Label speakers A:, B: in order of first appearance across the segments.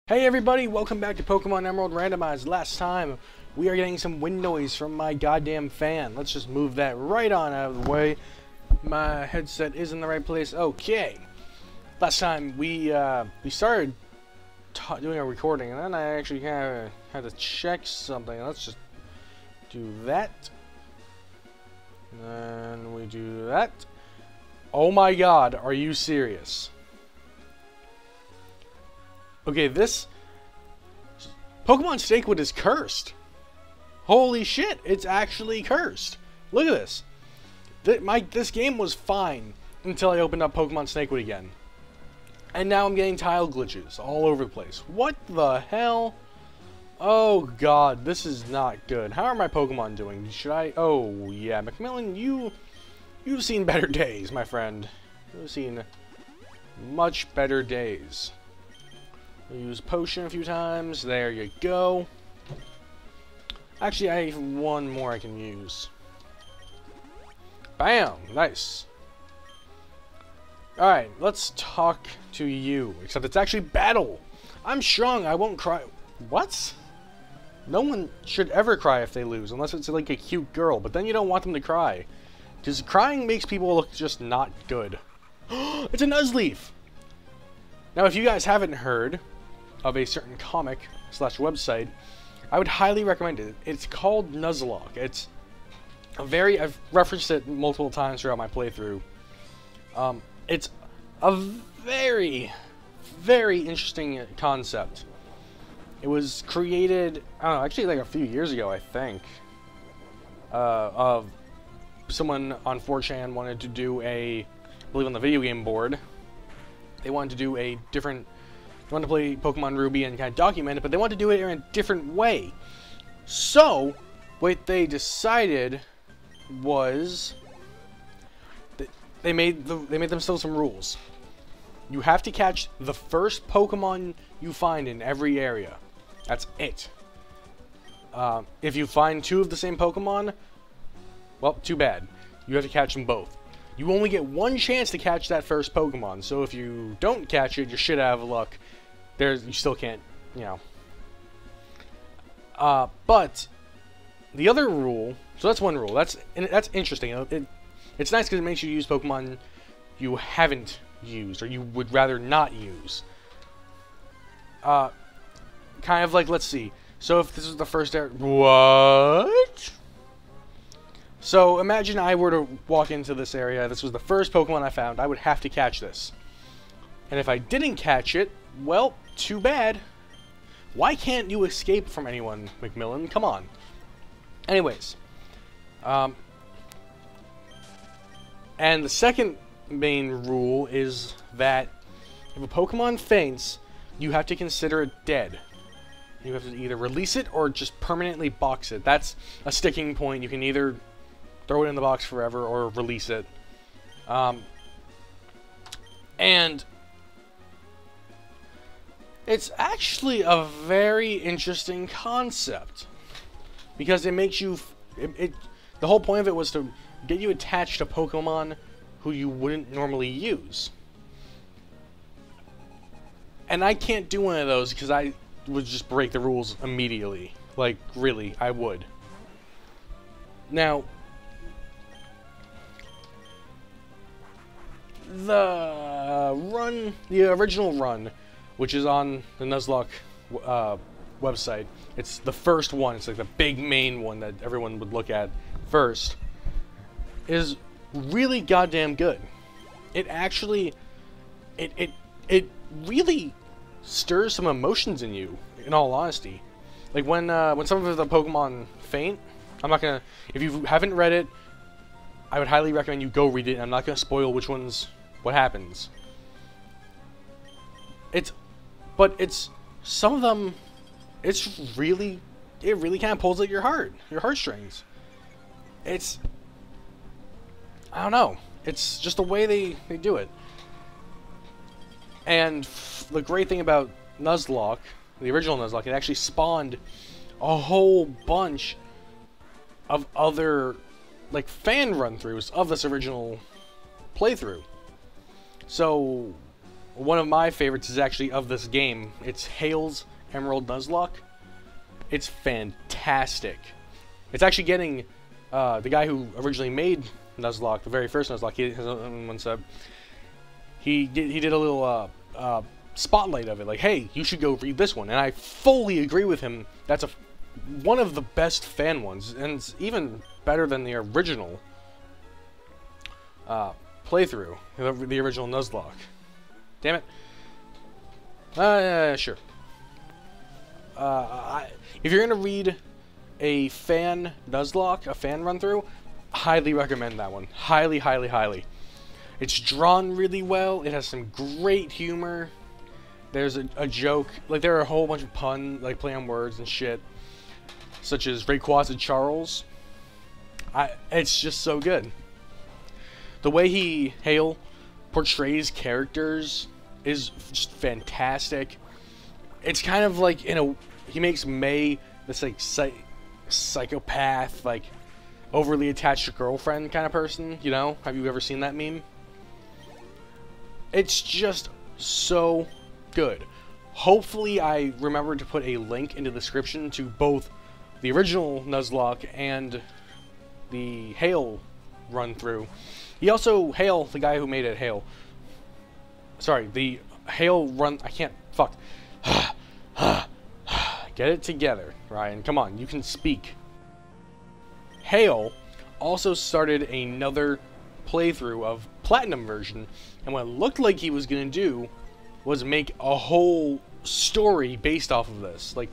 A: Hey everybody, welcome back to Pokemon Emerald Randomized. Last time, we are getting some wind noise from my goddamn fan. Let's just move that right on out of the way. My headset is in the right place. Okay. Last time, we started doing a recording, and then I actually kind of had to check something. Let's just do that. And then we do that. Oh my god, are you serious? Okay, this Pokemon Snakewood is cursed. Holy shit, it's actually cursed. Look at this. This game was fine until I opened up Pokemon Snakewood again. And now I'm getting tile glitches all over the place. What the hell? Oh god, this is not good. How are my Pokemon doing? Should I... Oh yeah, Macmillan, you've seen better days, my friend. You've seen much better days. Use potion a few times. There you go. Actually, I have one more I can use. Bam! Nice. Alright, let's talk to you. Except it's actually battle. I'm strong. I won't cry. What? No one should ever cry if they lose, unless it's like a cute girl. But then you don't want them to cry. Because crying makes people look just not good. It's a Nuzleaf! Now, if you guys haven't heard of a certain comic / website, I would highly recommend it. It's called Nuzlocke. It's a I've referenced it multiple times throughout my playthrough. It's a very, very interesting concept. It was created, I don't know, actually like a few years ago, I think. Of someone on 4chan wanted to do I believe on the video game board, they wanted to do a different... They wanted to play Pokemon Ruby and kind of document it, but they wanted to do it in a different way. So, what they decided was that they made themselves some rules. You have to catch the first Pokemon you find in every area. That's it. If you find two of the same Pokemon, well, too bad. You have to catch them both. You only get one chance to catch that first Pokemon, so if you don't catch it, you're shit out of luck. You still can't, you know. But the other rule, so that's one rule. That's interesting. It's nice because it makes you use Pokemon you haven't used or you would rather not use. Kind of like, let's see. So if this is the first area, what? So imagine I were to walk into this area. This was the first Pokemon I found. I would have to catch this. And if I didn't catch it, well, too bad. Why can't you escape from anyone, Macmillan? Come on. Anyways. And the second main rule is that if a Pokemon faints, you have to consider it dead. You have to either release it or just permanently box it. That's a sticking point. You can either throw it in the box forever or release it. And it's actually a very interesting concept because it makes you the whole point of it was to get you attached to Pokemon who you wouldn't normally use. And I can't do one of those because I would just break the rules immediately. Like, really, I would. Now, the original run, which is on the Nuzlocke website. It's the first one. It's like the big main one that everyone would look at first. Is really goddamn good. It actually, it really stirs some emotions in you. In all honesty, like when some of the Pokemon faint. I'm not gonna. If you haven't read it, I would highly recommend you go read it. I'm not gonna spoil what happens. But some of them, it really kind of pulls at your heartstrings. I don't know. It's just the way they do it. And the great thing about Nuzlocke, the original Nuzlocke, it actually spawned a whole bunch of other, like, fan run-throughs of this original playthrough. So, one of my favorites is actually of this game. It's Hale's Emerald Nuzlocke. It's fantastic. It's actually getting the guy who originally made Nuzlocke, the very first Nuzlocke, he has one sub. He did a little spotlight of it, like, hey, you should go read this one, and I fully agree with him. That's one of the best fan ones, and it's even better than the original playthrough, the original Nuzlocke. Damn it. Sure. If you're gonna read a fan Nuzlocke, a fan run-through, highly recommend that one. Highly, highly, highly. It's drawn really well. It has some great humor. There's a joke. Like, there are a whole bunch of puns, like, play on words and shit. Such as Rayquaza Charles. It's just so good. The way Hale portrays characters is just fantastic. It's kind of like, he makes May this, like, psychopath, like, overly attached girlfriend kind of person, you know? Have you ever seen that meme? It's just so good. Hopefully I remember to put a link in the description to both the original Nuzlocke and the Hale run-through. He also, Hale, the guy who made it, Hale. Sorry, the Hale run, I can't, fuck. Get it together, Ryan. Come on, you can speak. Hale also started another playthrough of Platinum version, and what it looked like he was going to do was make a whole story based off of this. Like,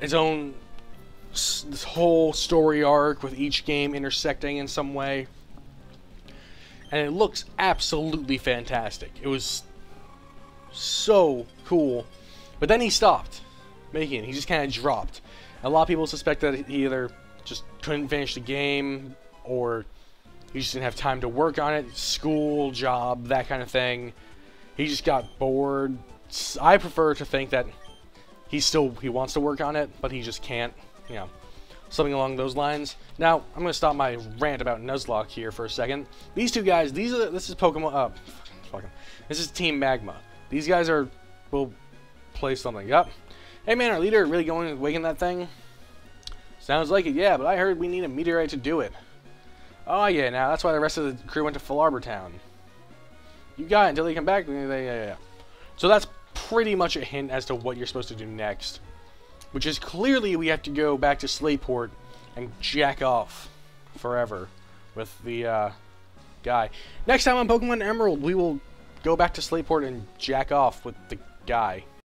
A: its own, this whole story arc with each game intersecting in some way. And it looks absolutely fantastic. It was so cool. But then he stopped making it. He just kind of dropped. A lot of people suspect that he either just couldn't finish the game, or he just didn't have time to work on it. School, job, that kind of thing. He just got bored. I prefer to think that he wants to work on it, but he just can't, you know. Something along those lines. Now, I'm going to stop my rant about Nuzlocke here for a second. These two guys, this is Pokemon, this is Team Magma. These guys will play something. Yup. Hey man, our leader really going and waking that thing? Sounds like it, yeah, but I heard we need a meteorite to do it. Oh yeah, now that's why the rest of the crew went to Full Arbor Town. You got it until they come back. Yeah. So that's pretty much a hint as to what you're supposed to do next. Which is clearly we have to go back to Slateport and jack off forever with the guy. Next time on Pokemon Emerald, we will go back to Slateport and jack off with the guy.